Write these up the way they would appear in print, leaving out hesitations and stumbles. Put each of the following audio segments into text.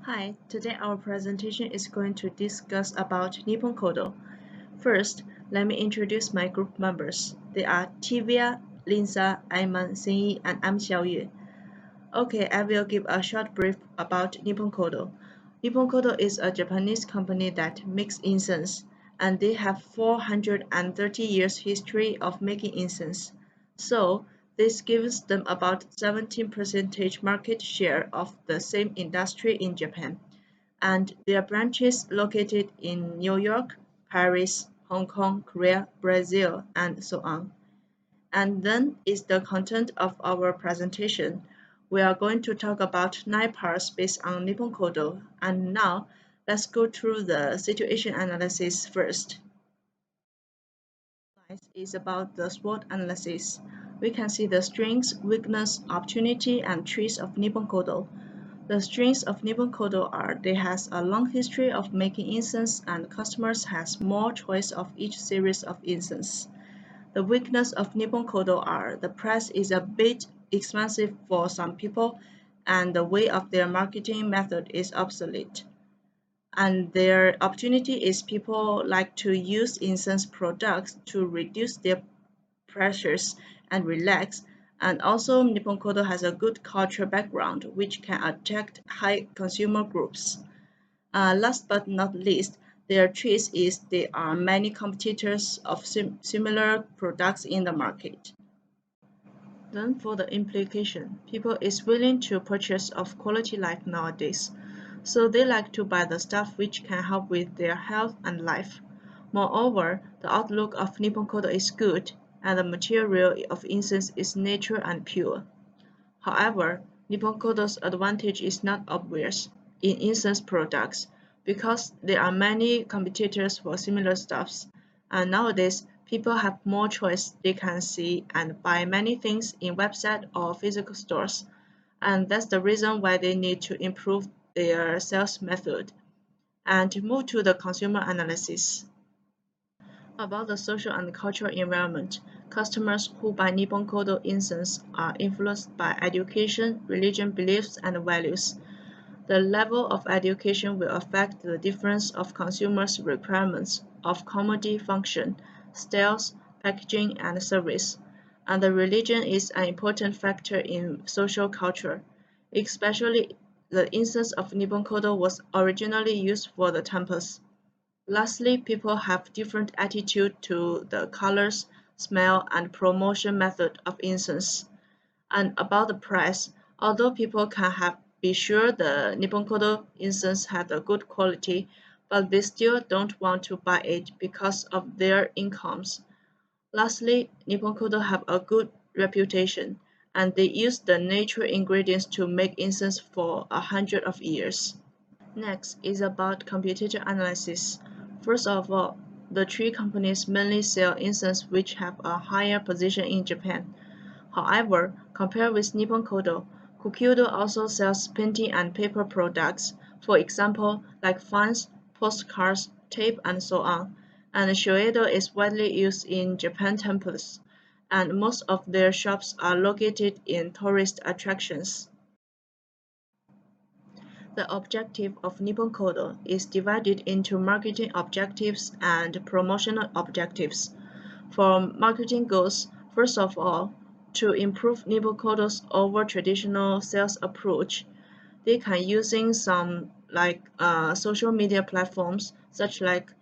Hi, today our presentation is going to discuss about Nippon Kodo. First, let me introduce my group members. They are Thiviya, Lin Sar, Aiman, and I'm Xiao Yue. Okay, I will give a short brief about Nippon Kodo. Nippon Kodo is a Japanese company that makes incense, and they have 430 years history of making incense. So, this gives them about 17% market share of the same industry in Japan, and their branches located in New York, Paris, Hong Kong, Korea, Brazil, and so on. And then is the content of our presentation. We are going to talk about 9 parts based on Nippon Kodo. And now, let's go through the situation analysis first. Next is about the SWOT analysis. We can see the strengths, weakness, opportunity, and threats of Nippon Kodo. The strengths of Nippon Kodo are they has a long history of making incense and customers has more choice of each series of incense. The weakness of Nippon Kodo are the price is a bit expensive for some people and the way of their marketing method is obsolete. And their opportunity is people like to use incense products to reduce their pressures and relax. And also Nippon Kodo has a good cultural background which can attract high consumer groups. Last but not least, their traits is there are many competitors of similar products in the market. Then for the implication, people is willing to purchase of quality life nowadays. So they like to buy the stuff which can help with their health and life. Moreover, the outlook of Nippon Kodo is good and the material of incense is nature and pure. However, Nippon Kodo's advantage is not obvious in incense products because there are many competitors for similar stuffs, and nowadays people have more choice they can see and buy many things in website or physical stores, and that's the reason why they need to improve their sales method and move to the consumer analysis. About the social and cultural environment, customers who buy Nippon Kodo incense are influenced by education, religion beliefs, and values. The level of education will affect the difference of consumers' requirements of commodity function, styles, packaging, and service. And the religion is an important factor in social culture, especially the incense of Nippon Kodo was originally used for the temples. Lastly, people have different attitude to the colors, smell, and promotion method of incense. And about the price, although people can have be sure the Nippon Kodo incense had a good quality, but they still don't want to buy it because of their incomes. Lastly, Nippon Kodo have a good reputation, and they use the natural ingredients to make incense for 100 years. Next is about competitor analysis. First of all, the three companies mainly sell incense which have a higher position in Japan. However, compared with Nippon Kodo, Kokudo also sells printing and paper products, for example, like fans, postcards, tape, and so on. And Shoedo is widely used in Japan temples, and most of their shops are located in tourist attractions. The objective of Nippon Kodo is divided into marketing objectives and promotional objectives. For marketing goals, first of all, to improve Nippon Kodo's over traditional sales approach, they can using some like social media platforms such like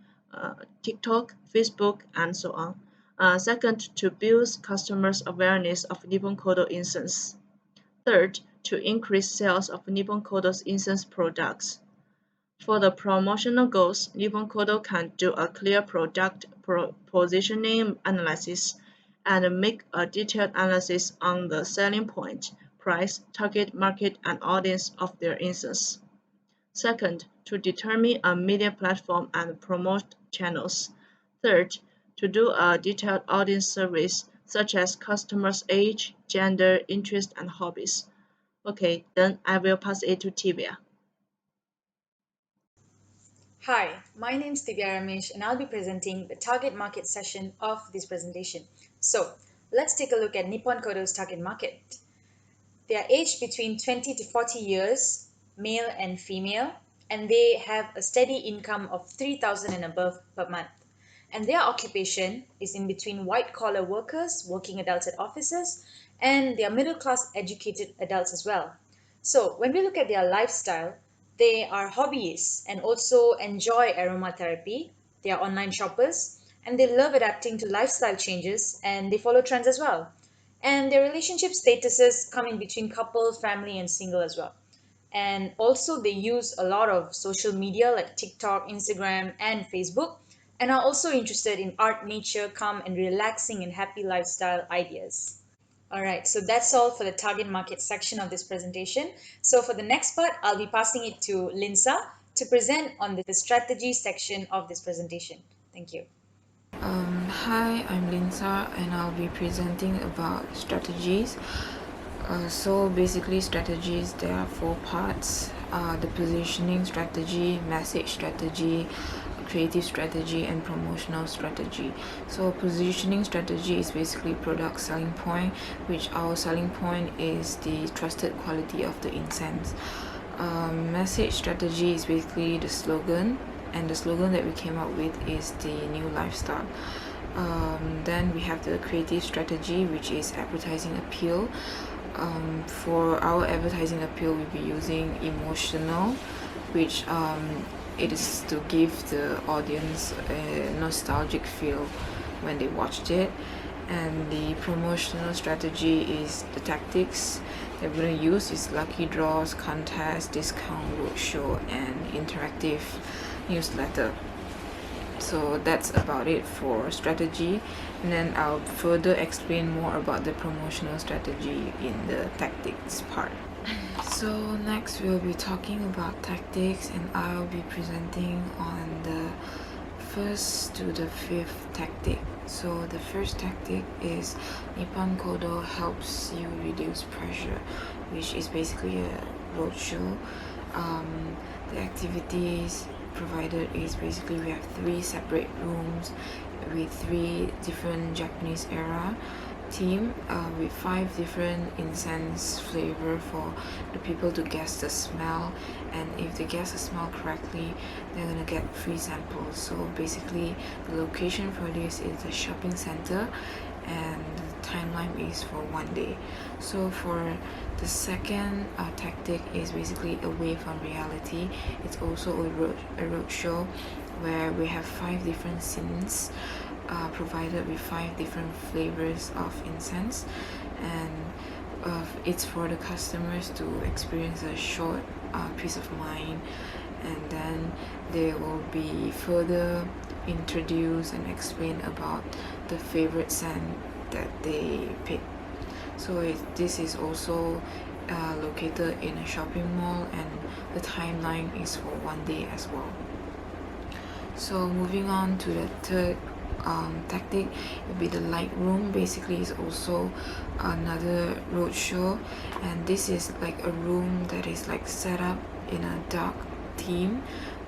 TikTok, Facebook, and so on. Second, to build customers' awareness of Nippon Kodo incense. Third, to increase sales of Nippon Kodo's incense products. For the promotional goals, Nippon Kodo can do a clear product positioning analysis and make a detailed analysis on the selling point, price, target market, and audience of their incense. Second, to determine a media platform and promote channels. Third, to do a detailed audience surveys such as customers' age, gender, interest, and hobbies. Okay, then I will pass it to Thiviya. Hi, my name is Thiviya Ramesh and I'll be presenting the target market session of this presentation. So let's take a look at Nippon Kodo's target market. They are aged between 20 to 40 years male and female, and they have a steady income of 3,000 and above per month. And their occupation is in between white collar workers, working adults at offices, and they are middle class educated adults as well. So when we look at their lifestyle, they are hobbyists and also enjoy aromatherapy. They are online shoppers and they love adapting to lifestyle changes and they follow trends as well. And their relationship statuses come in between couple, family, and single as well. And also, they use a lot of social media like TikTok, Instagram, and Facebook, and are also interested in art, nature, calm, and relaxing and happy lifestyle ideas. All right, so that's all for the target market section of this presentation. So for the next part, I'll be passing it to Lin Sar to present on the strategy section of this presentation. Thank you. Hi, I'm Lin Sar and I'll be presenting about strategies. So basically strategies, there are four parts. The positioning strategy, message strategy, creative strategy, and promotional strategy. So positioning strategy is basically product selling point, which our selling point is the trusted quality of the incense. Message strategy is basically the slogan, and the slogan that we came up with is the new lifestyle. Then we have the creative strategy, which is advertising appeal. For our advertising appeal, we'll be using emotional, which it is to give the audience a nostalgic feel when they watched it. And the promotional strategy is the tactics that we're going to use is lucky draws, contests, discount, roadshow, and interactive newsletter. So that's about it for strategy, and then I'll further explain more about the promotional strategy in the tactics part. So next we'll be talking about tactics, and I'll be presenting on the first to the fifth tactic. So the first tactic is Nippon Kodo helps you reduce pressure, which is basically a roadshow. The activities provided is basically we have 3 separate rooms with 3 different Japanese era theme with 5 different incense flavor for the people to guess the smell, and if they guess the smell correctly they're gonna get free samples. So basically the location for this is a shopping center and the timeline is for 1 day. So for the second tactic is basically away from reality. It's also a road show where we have 5 different scenes provided with 5 different flavors of incense, and it's for the customers to experience a short peace of mind, and then they will be further introduce and explain about the favorite scent that they pick. So this is also located in a shopping mall, and the timeline is for 1 day as well. So moving on to the third tactic, it will be the light room. Basically it's also another roadshow, and this is like a room that is like set up in a dark theme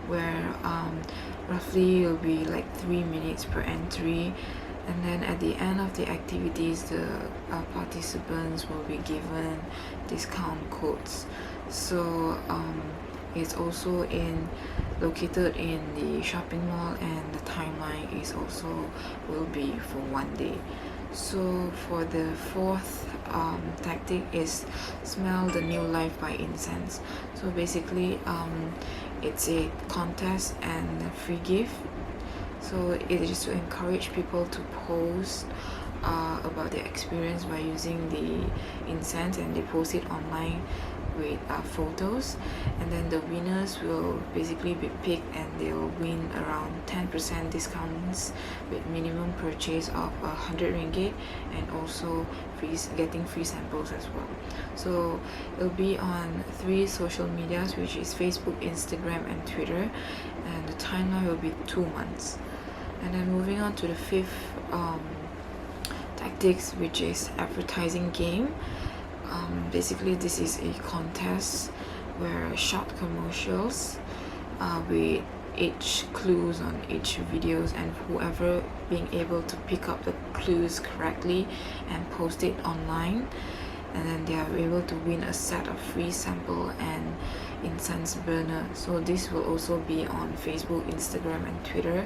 where roughly it will be like 3 minutes per entry, and then at the end of the activities the participants will be given discount codes. So it's also located in the shopping mall, and the timeline is also will be for 1 day. So for the fourth tactic is smell the new life by incense. So basically it's a contest and a free gift. So it is to encourage people to post about their experience by using the incense, and they post it online with photos, and then the winners will basically be picked and they'll win around 10% discounts with minimum purchase of 100 ringgit, and also getting free samples as well. So it'll be on 3 social medias, which is Facebook, Instagram, and Twitter, and the timeline will be 2 months. And then moving on to the fifth tactics, which is advertising game. Basically this is a contest where short commercials with each clues on each videos, and whoever being able to pick up the clues correctly and post it online, and then they are able to win a set of free sample and incense burner. So this will also be on Facebook, Instagram, and Twitter,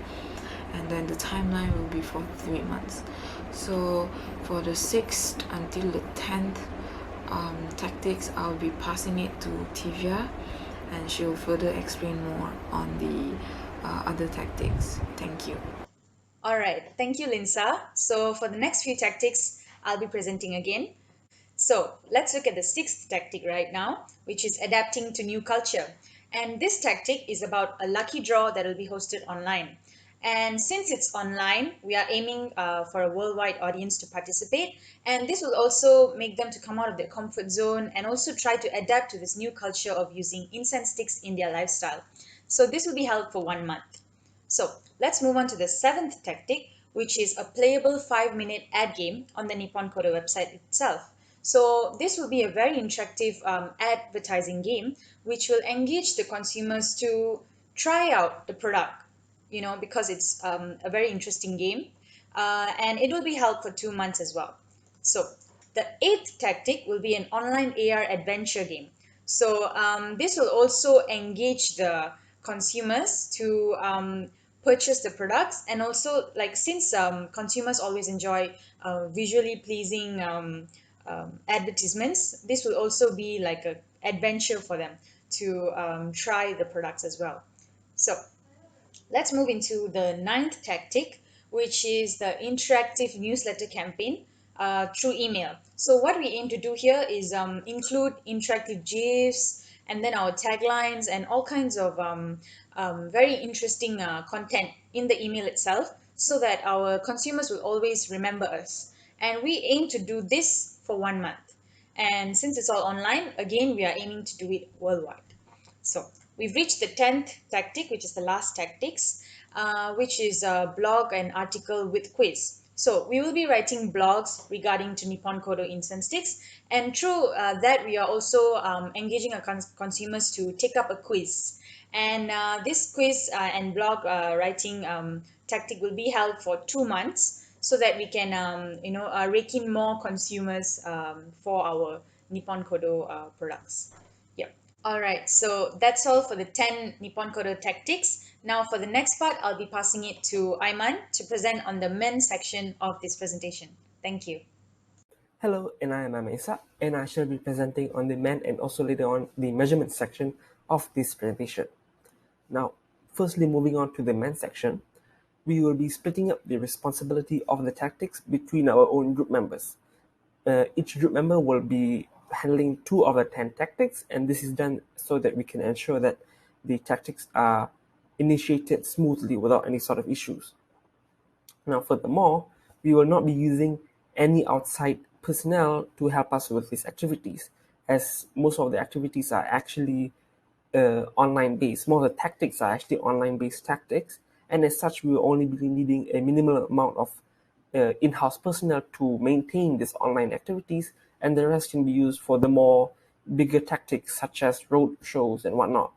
and then the timeline will be for 3 months. So for the 6th until the 10th tactics, I'll be passing it to Thiviya, and she'll further explain more on the other tactics. Thank you. All right, thank you, Linsa. So for the next few tactics, I'll be presenting again. So let's look at the sixth tactic right now, which is adapting to new culture. And this tactic is about a lucky draw that will be hosted online. And since it's online, we are aiming for a worldwide audience to participate. And this will also make them to come out of their comfort zone and also try to adapt to this new culture of using incense sticks in their lifestyle. So this will be held for 1 month. So let's move on to the seventh tactic, which is a playable 5-minute ad game on the Nippon Kodo website itself. So this will be a very interactive advertising game, which will engage the consumers to try out the product, because it's a very interesting game. And it will be held for 2 months as well. So the eighth tactic will be an online AR adventure game. So this will also engage the consumers to purchase the products, and also like since consumers always enjoy visually pleasing advertisements, this will also be like a adventure for them to try the products as well. So let's move into the ninth tactic, which is the interactive newsletter campaign through email. So what we aim to do here is include interactive GIFs and then our taglines and all kinds of very interesting content in the email itself, so that our consumers will always remember us. And we aim to do this for 1 month. And since it's all online, again, we are aiming to do it worldwide. So we've reached the 10th tactic, which is the last tactics, which is a blog and article with quiz. So we will be writing blogs regarding to Nippon Kodo incense sticks, and through that we are also engaging our consumers to take up a quiz. And this quiz and blog writing tactic will be held for 2 months, so that we can rake in more consumers for our Nippon Kodo products. Yeah. All right, so that's all for the 10 Nippon Kodo tactics. Now for the next part, I'll be passing it to Aiman to present on the men section of this presentation. Thank you. Hello, and I am Ramesh, and I shall be presenting on the men and also later on the measurement section of this presentation. Now, firstly moving on to the men section, we will be splitting up the responsibility of the tactics between our own group members. Each group member will be handling 2 of the 10 tactics, and this is done so that we can ensure that the tactics are initiated smoothly without any sort of issues. Now, furthermore, we will not be using any outside personnel to help us with these activities, as most of the activities are actually online based. Most of the tactics are actually online based tactics, and as such, we will only be needing a minimal amount of in-house personnel to maintain these online activities, and the rest can be used for the more bigger tactics such as road shows and whatnot.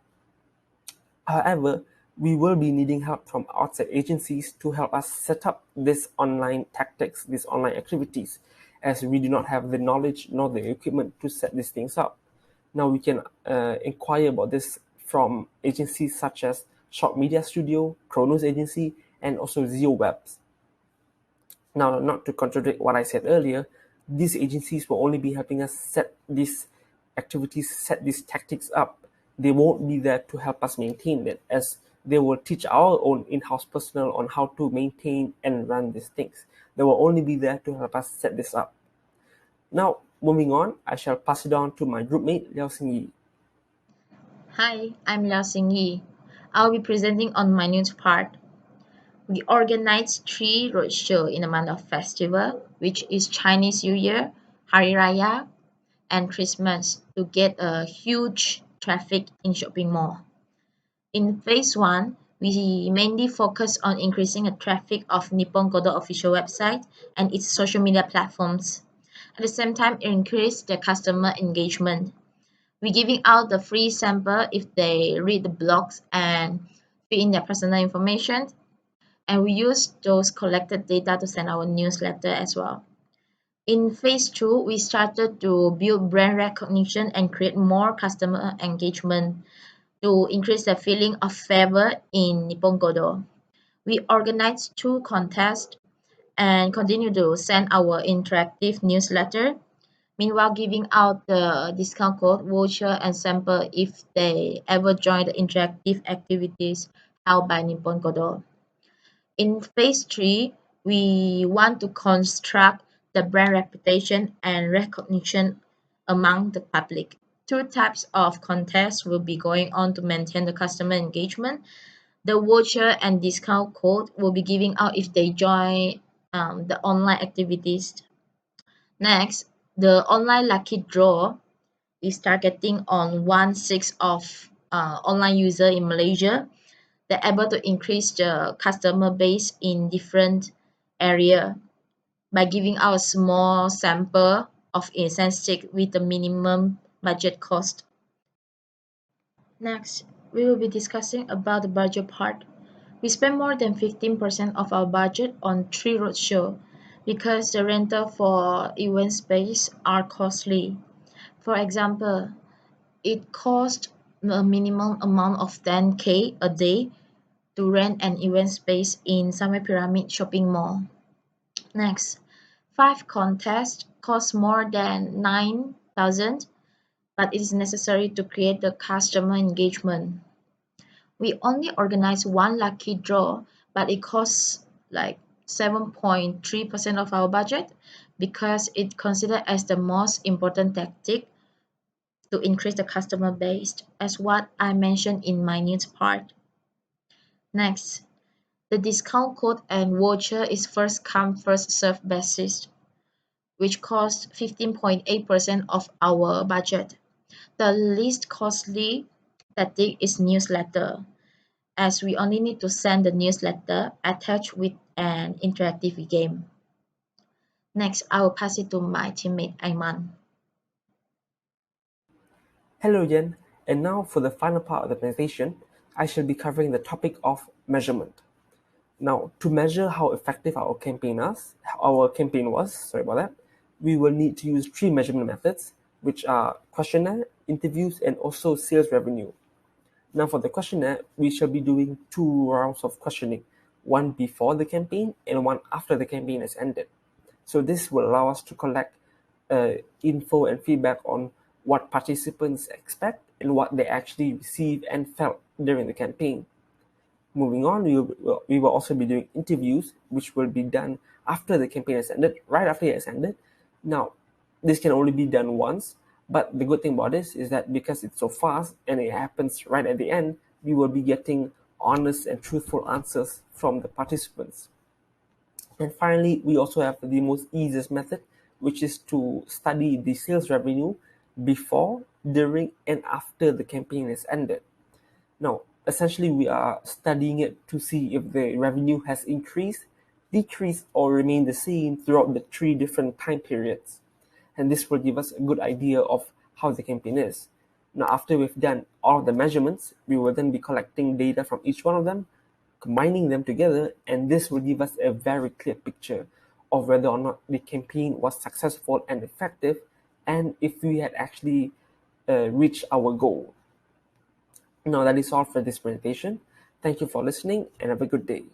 However, we will be needing help from outside agencies to help us set up these online tactics, these online activities, as we do not have the knowledge nor the equipment to set these things up. Now we can inquire about this from agencies such as Short Media Studio, Chronos Agency, and also ZeoWebs. Now, not to contradict what I said earlier, these agencies will only be helping us set these activities, set these tactics up. They won't be there to help us maintain it, as they will teach our own in-house personnel on how to maintain and run these things. They will only be there to help us set this up. Now, moving on, I shall pass it on to my groupmate, Liao Xingyi. Hi, I'm Liao Yi. I'll be presenting on my news part. We organized 3 roadshows in the month of festival, which is Chinese New Year, Hari Raya, and Christmas, to get a huge traffic in shopping mall. In phase 1, we mainly focus on increasing the traffic of Nippon Kodo official website and its social media platforms. At the same time, increase the customer engagement. We're giving out the free sample if they read the blogs and fill in their personal information. And we use those collected data to send our newsletter as well. In phase 2, we started to build brand recognition and create more customer engagement to increase the feeling of favor in Nippon Kodo. We organized 2 contests and continue to send our interactive newsletter, meanwhile giving out the discount code, voucher, and sample if they ever join the interactive activities held by Nippon Kodo. In phase 3, we want to construct the brand reputation and recognition among the public. 2 types of contests will be going on to maintain the customer engagement. The voucher and discount code will be giving out if they join the online activities. Next, the online lucky draw is targeting on 1/6 of online user in Malaysia. They're able to increase the customer base in different area by giving out a small sample of incense stick with a minimum budget cost. Next, we will be discussing about the budget part. We spend more than 15% of our budget on tree roadshow because the rental for event space are costly. For example, it costs a minimum amount of 10K a day to rent an event space in Samay Pyramid shopping mall. Next, 5 contests cost more than 9,000, but it is necessary to create the customer engagement. We only organize 1 lucky draw, but it costs like 7.3% of our budget because it considered as the most important tactic to increase the customer base, as what I mentioned in my news part. Next, the discount code and voucher is first come first served basis, which costs 15.8% of our budget. The least costly tactic is newsletter, as we only need to send the newsletter attached with an interactive game. Next, I will pass it to my teammate Aiman. Hello again, and now for the final part of the presentation, I shall be covering the topic of measurement. Now, to measure how effective our campaign was, we will need to use 3 measurement methods, which are questionnaire, interviews, and also sales revenue. Now, for the questionnaire, we shall be doing 2 rounds of questioning, one before the campaign and one after the campaign has ended. So this will allow us to collect info and feedback on what participants expect and what they actually received and felt during the campaign. Moving on, we will also be doing interviews, which will be done after the campaign has ended, right after it has ended. Now, this can only be done once, but the good thing about this is that because it's so fast and it happens right at the end, we will be getting honest and truthful answers from the participants. And finally, we also have the most easiest method, which is to study the sales revenue before, during, and after the campaign is ended. Now, essentially, we are studying it to see if the revenue has increased, decreased, or remained the same throughout the 3 different time periods. And this will give us a good idea of how the campaign is. Now, after we've done all of the measurements, we will then be collecting data from each one of them, combining them together, and this will give us a very clear picture of whether or not the campaign was successful and effective, and if we had actually reached our goal. Now, that is all for this presentation. Thank you for listening and have a good day.